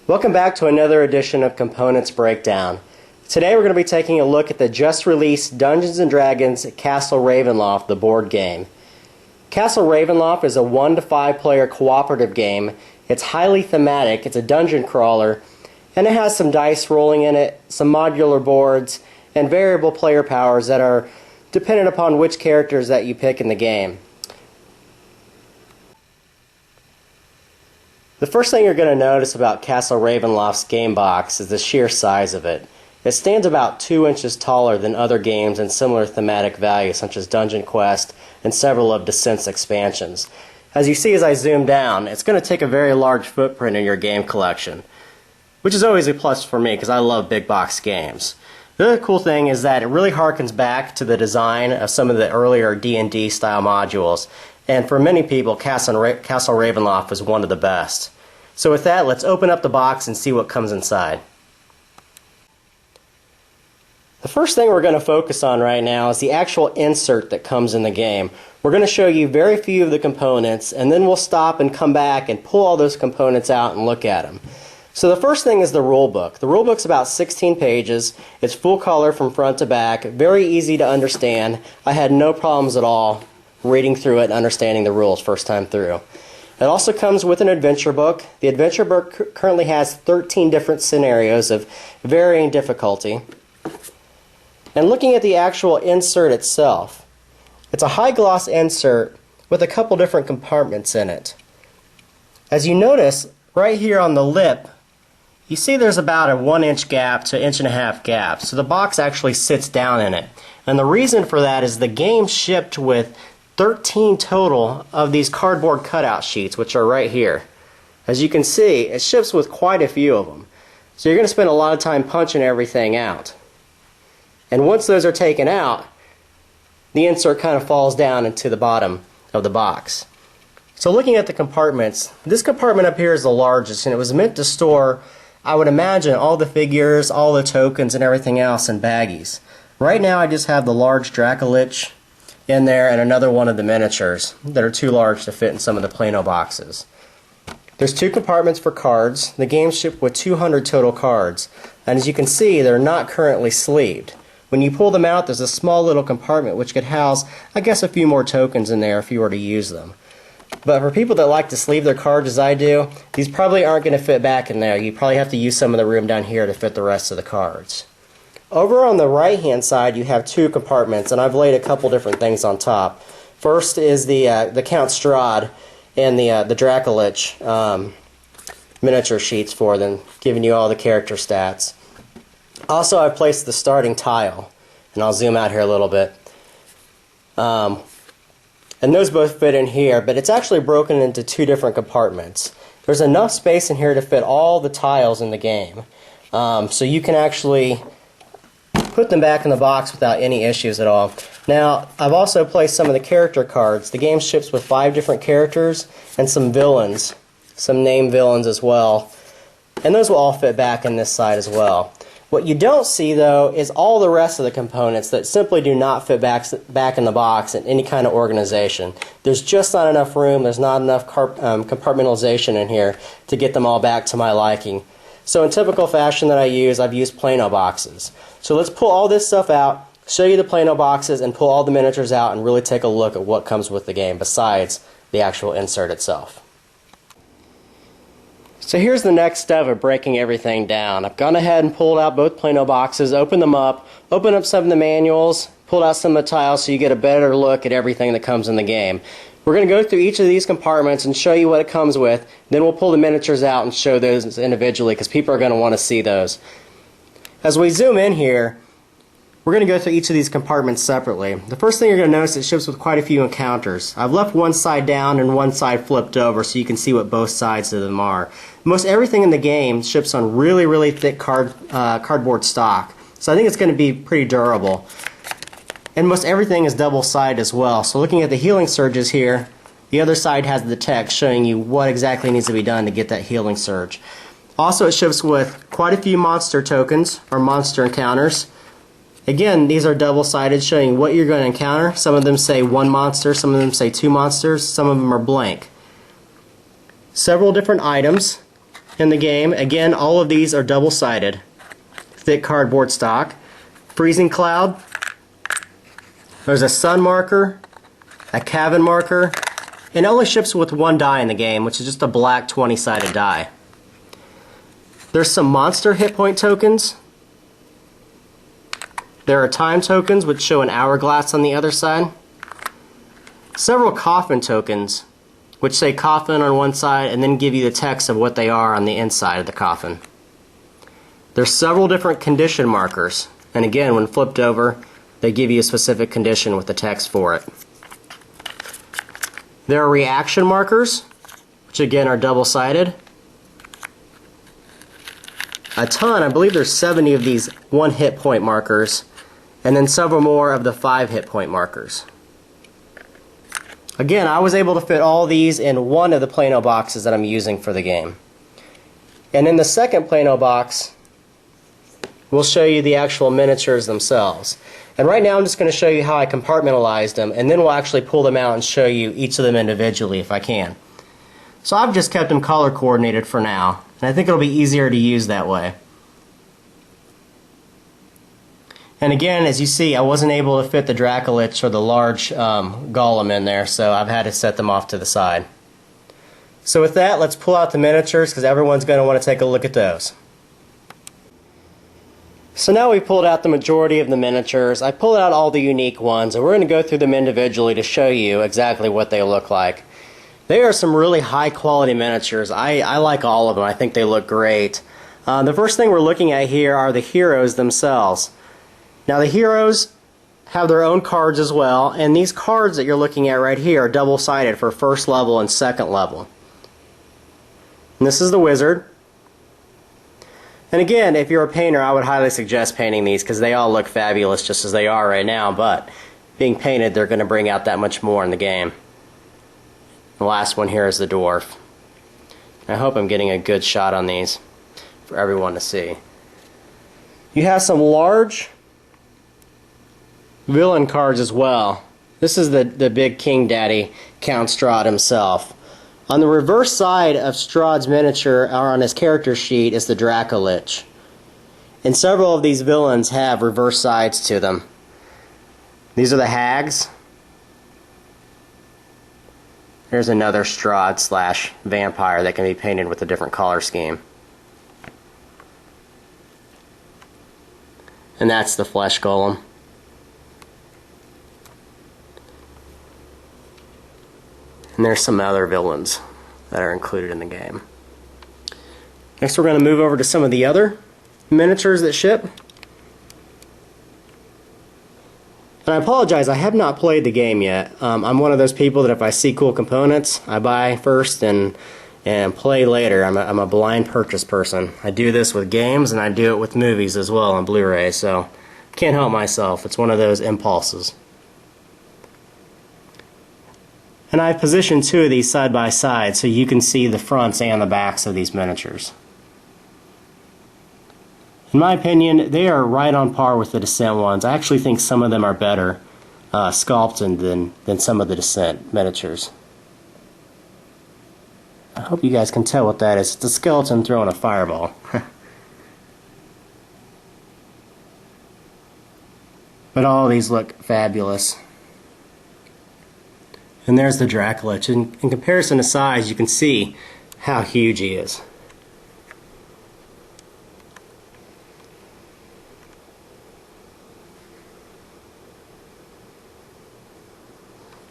Welcome back to another edition of Components Breakdown. Today we're going to be taking a look at the just released Dungeons & Dragons Castle Ravenloft, the board game. Castle Ravenloft is a 1 to 5 player cooperative game. It's highly thematic, it's a dungeon crawler, and it has some dice rolling in it, some modular boards, and variable player powers that are dependent upon which characters that you pick in the game. The first thing you're going to notice about Castle Ravenloft's game box is the sheer size of it. It stands about 2 inches taller than other games in similar thematic values such as Dungeon Quest and several of Descent's expansions. As you see as I zoom down, it's going to take a very large footprint in your game collection, which is always a plus for me because I love big box games. The other cool thing is that it really harkens back to the design of some of the earlier D&D style modules, and for many people Castle Ravenloft is one of the best. So with that, let's open up the box and see what comes inside. The first thing we're going to focus on right now is the actual insert that comes in the game. We're going to show you very few of the components, and then we'll stop and come back and pull all those components out and look at them. So the first thing is the rulebook. The rulebook's about 16 pages. It's full color from front to back, very easy to understand. I had no problems at all reading through it and understanding the rules first time through. It also comes with an adventure book. The adventure book currently has 13 different scenarios of varying difficulty. And looking at the actual insert itself, it's a high gloss insert with a couple different compartments in it. As you notice, right here on the lip, you see there's about a 1-inch gap to 1.5-inch gap. So the box actually sits down in it. And the reason for that is the game shipped with 13 total of these cardboard cutout sheets, which are right here. As you can see, it ships with quite a few of them. So you're going to spend a lot of time punching everything out. And once those are taken out, the insert kind of falls down into the bottom of the box. So looking at the compartments, this compartment up here is the largest, and it was meant to store, I would imagine, all the figures, all the tokens, and everything else in baggies. Right now I just have the large Drakkenstrike in there and another one of the miniatures that are too large to fit in some of the Plano boxes. There's 2 compartments for cards. The game's shipped with 200 total cards, and as you can see, they're not currently sleeved. When you pull them out, there's a small little compartment which could house, I guess, a few more tokens in there if you were to use them. But for people that like to sleeve their cards as I do, these probably aren't going to fit back in there. You probably have to use some of the room down here to fit the rest of the cards. Over on the right hand side you have 2 compartments, and I've laid a couple different things on top. First is the Count Strahd and the Drakkenstrike miniature sheets for them, giving you all the character stats. Also I've placed the starting tile, and I'll zoom out here a little bit. And those both fit in here, but it's actually broken into 2 different compartments. There's enough space in here to fit all the tiles in the game. So you can actually put them back in the box without any issues at all. Now, I've also placed some of the character cards. The game ships with 5 different characters and some villains, some named villains as well. And those will all fit back in this side as well. What you don't see, though, is all the rest of the components that simply do not fit back in the box in any kind of organization. There's just not enough room, there's not enough compartmentalization in here to get them all back to my liking. So in typical fashion that I've used Plano boxes. So let's pull all this stuff out, show you the Plano boxes, and pull all the miniatures out and really take a look at what comes with the game besides the actual insert itself. So here's the next step of breaking everything down. I've gone ahead and pulled out both Plano boxes, opened up some of the manuals, pulled out some of the tiles so you get a better look at everything that comes in the game. We're going to go through each of these compartments and show you what it comes with, then we'll pull the miniatures out and show those individually because people are going to want to see those. As we zoom in here, we're going to go through each of these compartments separately. The first thing you're going to notice, it ships with quite a few encounters. I've left one side down and one side flipped over so you can see what both sides of them are. Most everything in the game ships on really, really thick cardboard stock, so I think it's going to be pretty durable. And most everything is double-sided as well. So looking at the healing surges here, the other side has the text showing you what exactly needs to be done to get that healing surge. Also, it ships with quite a few monster tokens, or monster encounters. Again, these are double-sided, showing what you're going to encounter. Some of them say 1 monster, some of them say 2 monsters, some of them are blank. Several different items, in the game. Again, all of these are double-sided. Thick cardboard stock. Freezing Cloud. There's a sun marker, a cabin marker, and it only ships with one die in the game, which is just a black 20-sided die. There's some monster hit point tokens. There are time tokens which show an hourglass on the other side. Several coffin tokens which say coffin on one side and then give you the text of what they are on the inside of the coffin. There's several different condition markers, and again, when flipped over, they give you a specific condition with the text for it. There are reaction markers, which again are double-sided. A ton, I believe there's 70 of these 1 hit point markers, and then several more of the 5 hit point markers. Again, I was able to fit all these in one of the Plano boxes that I'm using for the game. And in the second Plano box, we'll show you the actual miniatures themselves. And right now I'm just going to show you how I compartmentalized them, and then we'll actually pull them out and show you each of them individually if I can. So I've just kept them color coordinated for now, and I think it'll be easier to use that way. And again, as you see, I wasn't able to fit the Dracolich or the large golem in there, so I've had to set them off to the side. So with that, let's pull out the miniatures because everyone's going to want to take a look at those. So now we pulled out the majority of the miniatures. I pulled out all the unique ones, and we're going to go through them individually to show you exactly what they look like. They are some really high quality miniatures. I like all of them. I think they look great. The first thing we're looking at here are the heroes themselves. Now the heroes have their own cards as well, and these cards that you're looking at right here are double-sided for first level and second level. And this is the wizard. And again, if you're a painter, I would highly suggest painting these because they all look fabulous just as they are right now, but being painted, they're going to bring out that much more in the game. The last one here is the dwarf. I hope I'm getting a good shot on these for everyone to see. You have some large villain cards as well. This is the big King Daddy, Count Strahd himself. On the reverse side of Strahd's miniature, or on his character sheet, is the Dracolich. And several of these villains have reverse sides to them. These are the hags. There's another Strahd / vampire that can be painted with a different color scheme. And that's the flesh golem. And there's some other villains that are included in the game. Next we're going to move over to some of the other miniatures that ship. And I apologize, I have not played the game yet. I'm one of those people that if I see cool components, I buy first and play later. I'm a blind purchase person. I do this with games and I do it with movies as well on Blu-ray, so can't help myself. It's one of those impulses. And I've positioned two of these side by side so you can see the fronts and the backs of these miniatures. In my opinion, they are right on par with the Descent ones. I actually think some of them are better sculpted than some of the Descent miniatures. I hope you guys can tell what that is. It's a skeleton throwing a fireball. But all of these look fabulous. And there's the Dracolich. In comparison to size, you can see how huge he is.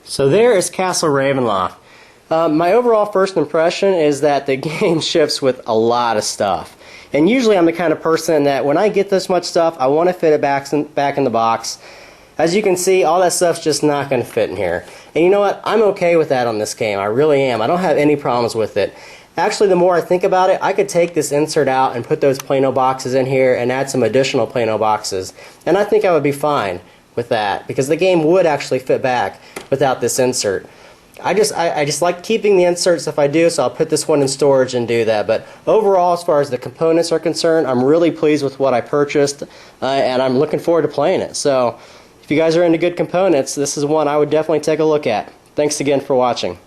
So there is Castle Ravenloft. My overall first impression is that the game ships with a lot of stuff. And usually I'm the kind of person that when I get this much stuff, I want to fit it back in the box. As you can see, all that stuff's just not going to fit in here. And you know what? I'm okay with that on this game. I really am. I don't have any problems with it. Actually, the more I think about it, I could take this insert out and put those Plano boxes in here and add some additional Plano boxes. And I think I would be fine with that because the game would actually fit back without this insert. I just like keeping the inserts if I do, so I'll put this one in storage and do that. But overall, as far as the components are concerned, I'm really pleased with what I purchased, and I'm looking forward to playing it. So if you guys are into good components, this is one I would definitely take a look at. Thanks again for watching.